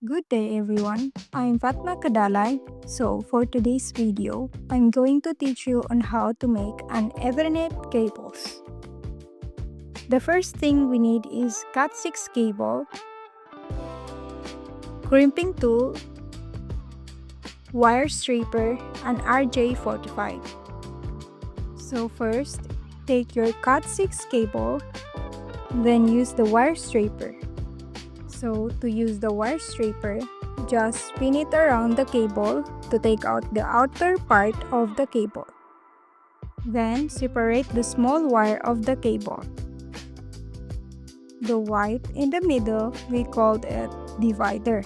Good day everyone, I'm Fatma Kadalay. So for today's video, I'm going to teach you on how to make an Ethernet cables. The first thing we need is Cat6 cable, crimping tool, wire stripper, and RJ45. So first, take your Cat6 cable, then use the wire stripper. So to use the wire stripper, just spin it around the cable to take out the outer part of the cable. Then separate the small wire of the cable. The white in the middle, we called it divider.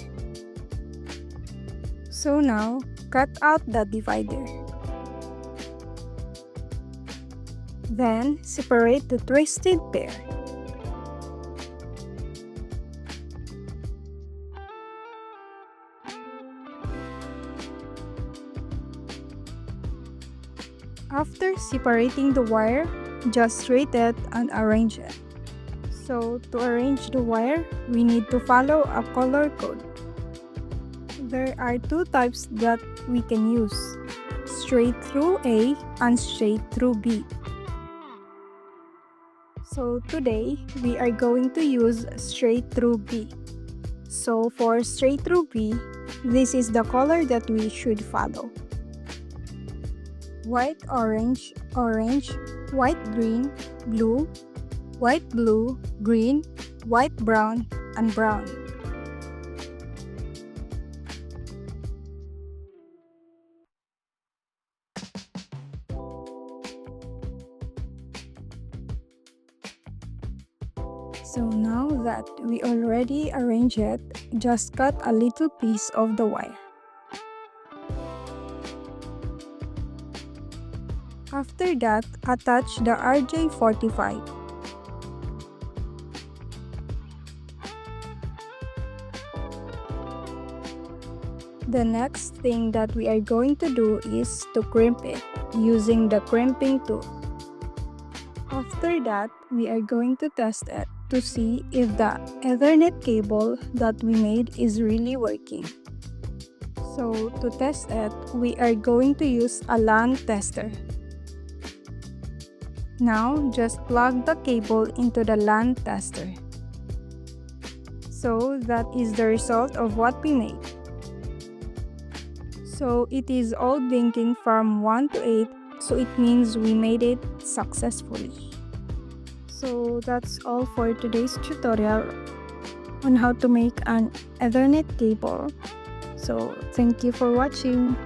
So now, cut out the divider. Then separate the twisted pair. After separating the wire, just straight it and arrange it. So to arrange the wire, we need to follow a color code. There are two types that we can use, straight through A and straight through B. So today, we are going to use straight through B. So for straight through B, this is the color that we should follow. White, orange, orange, white, green, blue, white, blue, green, white, brown, and brown. So now that we already arranged it, just cut a little piece of the wire. After that, attach the RJ45. The next thing that we are going to do is to crimp it using the crimping tool. After that, we are going to test it to see if the Ethernet cable that we made is really working. So to test it, we are going to use a LAN tester. Now, just plug the cable into the LAN tester. So that is the result of what we made. So it is all blinking from 1 to 8, so it means we made it successfully. So that's all for today's tutorial on how to make an Ethernet cable. So thank you for watching.